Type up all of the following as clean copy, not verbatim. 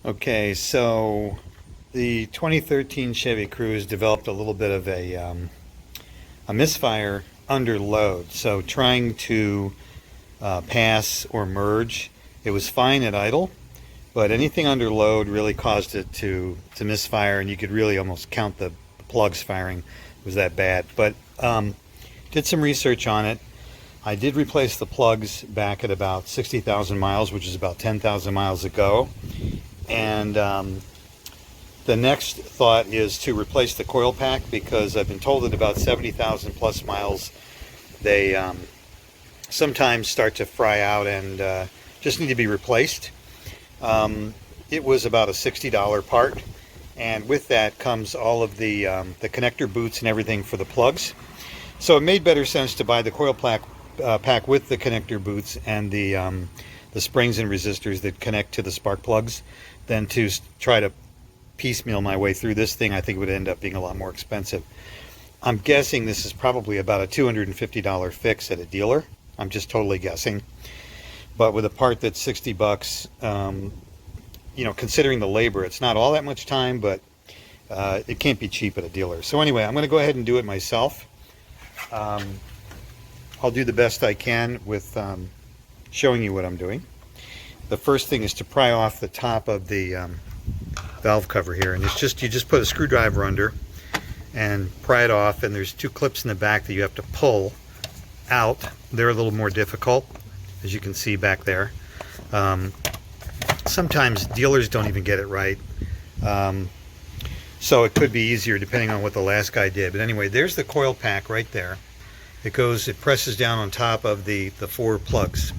Okay, so the 2013 Chevy Cruze developed a little bit of a misfire under load. So trying to pass or merge, it was fine at idle, but anything under load really caused it to misfire, and you could really almost count the plugs firing. It was that bad. But did some research on it. I did replace the plugs back at about 60,000 miles, which is about 10,000 miles ago. And the next thought is to replace the coil pack, because I've been told that about 70,000 plus miles they sometimes start to fry out and just need to be replaced. It was about a $60 part, and with that comes all of the connector boots and everything for the plugs. So it made better sense to buy the coil pack with the connector boots and the springs and resistors that connect to the spark plugs than to try to piecemeal my way through this thing. I think it would end up being a lot more expensive. I'm guessing this is probably about a $250 fix at a dealer. I'm just totally guessing. But with a part that's 60 bucks, you know, considering the labor, it's not all that much time, but it can't be cheap at a dealer. So anyway, I'm going to go ahead and do it myself. I'll do the best I can with showing you what I'm doing. The first thing is to pry off the top of the valve cover here, and it's just, you just put a screwdriver under and pry it off, and there's two clips in the back that you have to pull out. They're a little more difficult, as you can see back there. Sometimes dealers don't even get it right, so it could be easier depending on what the last guy did. But anyway, there's the coil pack right there. It presses down on top of the four plugs.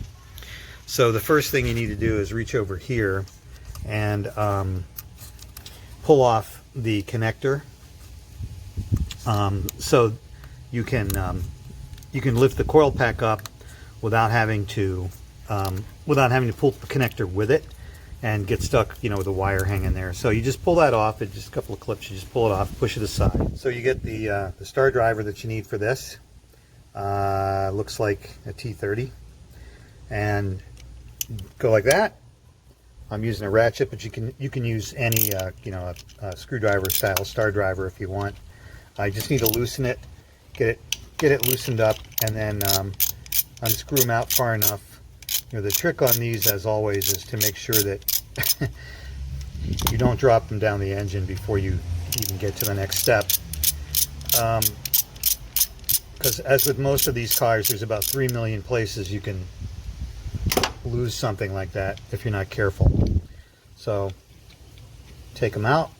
So the first thing you need to do is reach over here and pull off the connector, so you can lift the coil pack up without having to pull the connector with it and get stuck, you know, with the wire hanging there. So you just pull that off. It's just a couple of clips. You just pull it off, push it aside. So you get the star driver that you need for this. Looks like a T30, and go like that. I'm using a ratchet, but you can use any you know, a screwdriver style star driver if you want. I just need to loosen it, get it loosened up, and then unscrew them out far enough. You know, the trick on these, as always, is to make sure that you don't drop them down the engine before you even get to the next step. Because as with most of these cars, there's about 3 million places you can lose something like that if you're not careful. So take them out.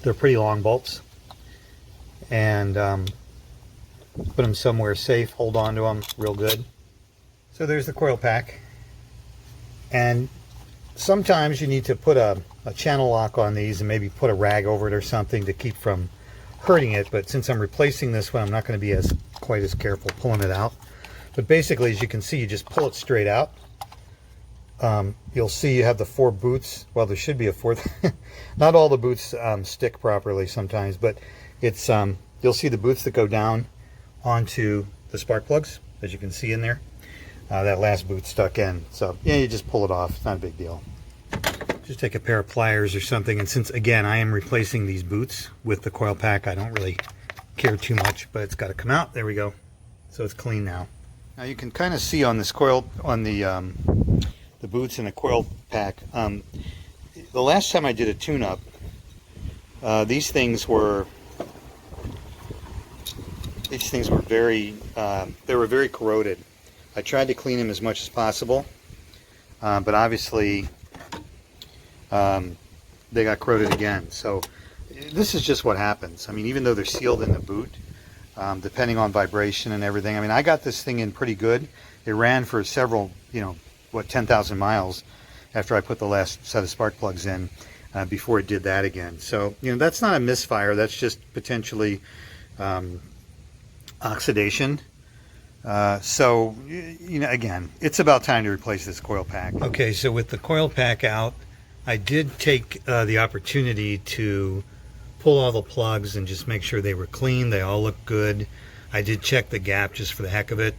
They're pretty long bolts, and put them somewhere safe. Hold on to them real good. So there's the coil pack, and sometimes you need to put a channel lock on these and maybe put a rag over it or something to keep from hurting it. But since I'm replacing this one, I'm not going to be quite as careful pulling it out. But basically, as you can see, you just pull it straight out. You'll see you have the four boots. Well, there should be a fourth. Not all the boots stick properly sometimes, but it's you'll see the boots that go down onto the spark plugs, as you can see in there. That last boot stuck in. So yeah, you just pull it off. It's not a big deal. Just take a pair of pliers or something. And since, again, I am replacing these boots with the coil pack, I don't really care too much, but it's got to come out. There we go. So it's clean now. Now you can kind of see on this coil, on the boots and the coil pack, the last time I did a tune-up, these things were very they were very corroded. I tried to clean them as much as possible, but obviously they got corroded again. So this is just what happens. I mean, even though they're sealed in the boot, depending on vibration and everything. I mean, I got this thing in pretty good. It ran for several, you know, 10,000 miles after I put the last set of spark plugs in, before it did that again. So, you know, that's not a misfire. That's just potentially oxidation. So, you know, again, it's about time to replace this coil pack. Okay, so with the coil pack out, I did take the opportunity to pull all the plugs and just make sure they were clean. They all look good. I did check the gap just for the heck of it.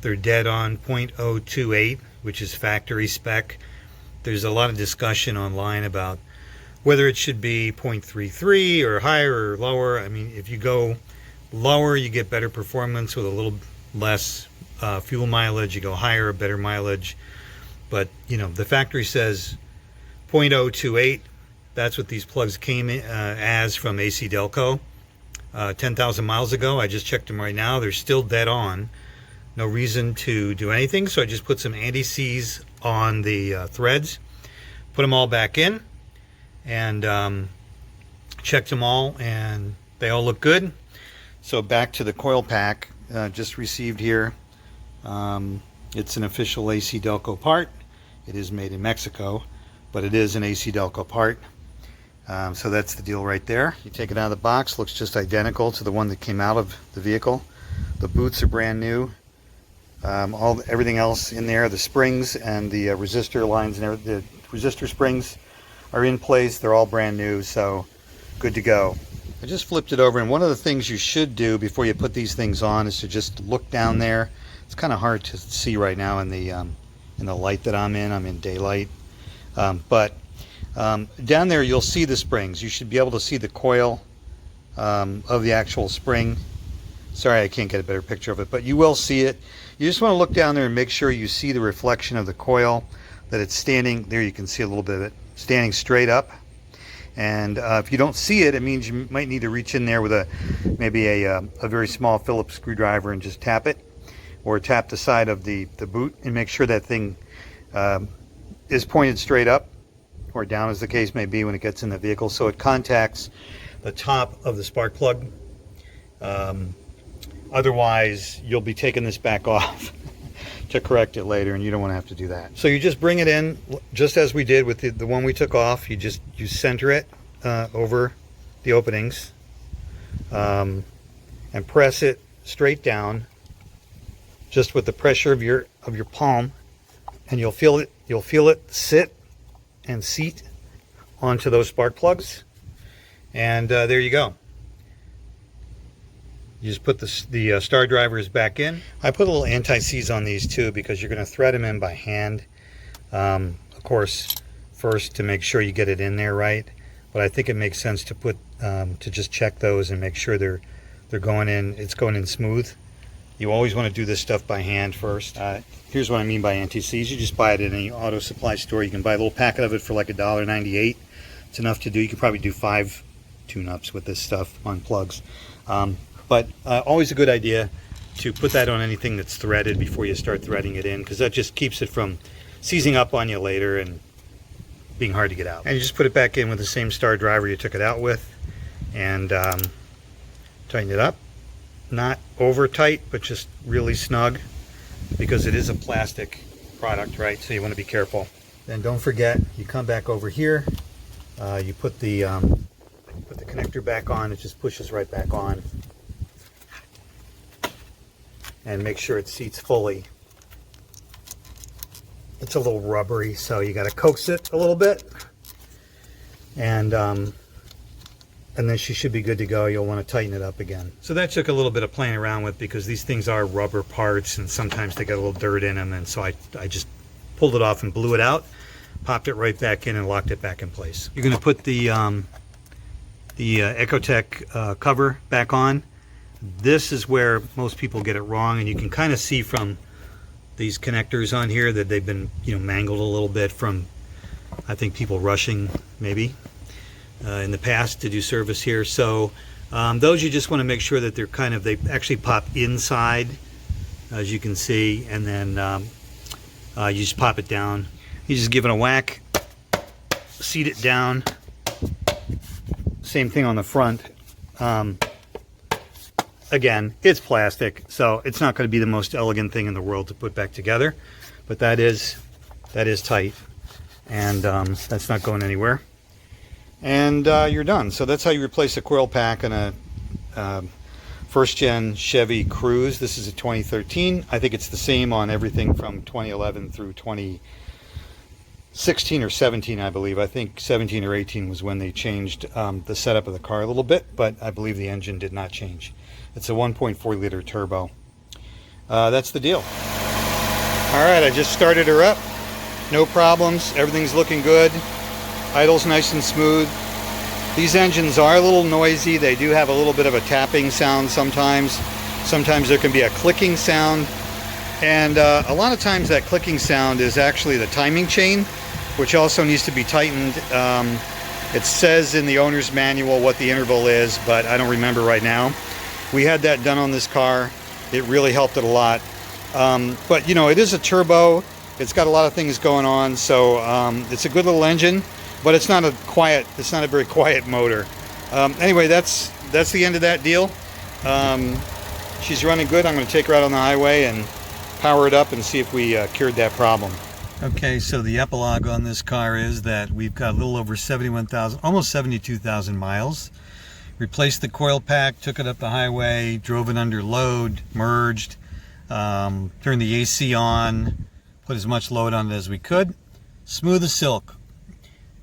They're dead on 0.028, which is factory spec. there's a lot of discussion online about whether it should be 0.33 or higher or lower. I mean, if you go lower, you get better performance with a little less fuel mileage. You go higher, better mileage. But, you know, the factory says 0.028. That's what these plugs came in, as from AC Delco 10,000 miles ago. I just checked them right now. They're still dead on. No reason to do anything. So I just put some anti-seize on the threads, put them all back in, and checked them all, and they all look good. So back to the coil pack, just received here. It's an official AC Delco part. It is made in Mexico, but it is an AC Delco part. So that's the deal right there. You take it out of the box, looks just identical to the one that came out of the vehicle. The boots are brand new. Everything else in there, the springs and the resistor lines and the resistor springs are in place. They're all brand new, so good to go. I just flipped it over, and one of the things you should do before you put these things on is to just look down there. It's kind of hard to see right now in the light that I'm in. I'm in daylight, but down there you'll see the springs. You should be able to see the coil of the actual spring. Sorry, I can't get a better picture of it, but you will see it. You just want to look down there and make sure you see the reflection of the coil, that it's standing there. You can see a little bit of it standing straight up. And if you don't see it, it means you might need to reach in there with maybe a very small Phillips screwdriver and just tap it, or tap the side of the boot and make sure that thing is pointed straight up or down, as the case may be, when it gets in the vehicle, so it contacts the top of the spark plug. Otherwise, you'll be taking this back off to correct it later, and you don't want to have to do that. So you just bring it in, just as we did with the one we took off. You center it over the openings, and press it straight down, just with the pressure of your palm, and you'll feel it sit and seat onto those spark plugs, and there you go. You just put the star drivers back in. I put a little anti-seize on these too, because you're going to thread them in by hand. Of course, first to make sure you get it in there right. But I think it makes sense to put to just check those and make sure they're going in. It's going in smooth. You always want to do this stuff by hand first. Here's what I mean by anti-seize. You just buy it at any auto supply store. You can buy a little packet of it for like $1.98. It's enough to do. You could probably do 5 tune-ups with this stuff on plugs. But always a good idea to put that on anything that's threaded before you start threading it in, because that just keeps it from seizing up on you later and being hard to get out. And you just put it back in with the same star driver you took it out with, and tighten it up. Not over tight, but just really snug, because it is a plastic product, right? So you want to be careful. Then don't forget, you come back over here, you put the connector back on. It just pushes right back on. And make sure it seats fully. It's a little rubbery, so you got to coax it a little bit, and then she should be good to go. You'll want to tighten it up again. So that took a little bit of playing around with, because these things are rubber parts, and sometimes they get a little dirt in them, and so I just pulled it off and blew it out, popped it right back in, and locked it back in place. You're going to put the Ecotech cover back on. This is where most people get it wrong, and you can kind of see from these connectors on here that they've been, mangled a little bit from, I think, people rushing maybe in the past to do service here. So those, you just want to make sure that they actually pop inside, as you can see, and then you just pop it down. You just give it a whack, seat it down. Same thing on the front. Again, it's plastic, so it's not going to be the most elegant thing in the world to put back together, but that is tight, and that's not going anywhere. And you're done. So that's how you replace a coil pack in a first-gen Chevy Cruze. This is a 2013. I think it's the same on everything from 2011 through 2016 or 17, I believe. I think 17 or 18 was when they changed the setup of the car a little bit, but I believe the engine did not change. It's a 1.4 liter turbo. That's the deal. All right, I just started her up. no problems. Everything's looking good. Idle's nice and smooth. These engines are a little noisy. They do have a little bit of a tapping sound sometimes. Sometimes there can be a clicking sound. And a lot of times that clicking sound is actually the timing chain, which also needs to be tightened. It says in the owner's manual what the interval is, but I don't remember right now. We had that done on this car. It really helped it a lot. But you know, it is a turbo. It's got a lot of things going on, so it's a good little engine, but it's not a very quiet motor. Anyway, that's the end of that deal. She's running good. I'm going to take her out on the highway and power it up and see if we cured that problem. Okay, so the epilogue on this car is that we've got a little over 71,000, almost 72,000 miles. Replaced the coil pack, took it up the highway, drove it under load, merged, turned the AC on, put as much load on it as we could. Smooth as silk.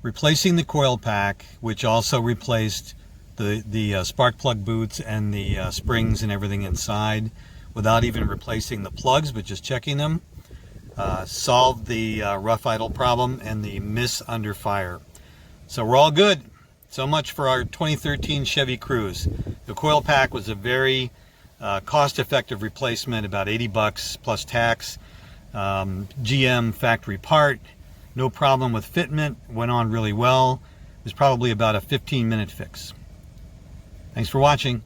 Replacing the coil pack, which also replaced the spark plug boots and the springs and everything inside, without even replacing the plugs, but just checking them. Solved the rough idle problem and the miss under fire. So we're all good. So much for our 2013 Chevy Cruze. The coil pack was a very cost-effective replacement, about 80 bucks plus tax. GM factory part. No problem with fitment. Went on really well. It was probably about a 15-minute fix. Thanks for watching.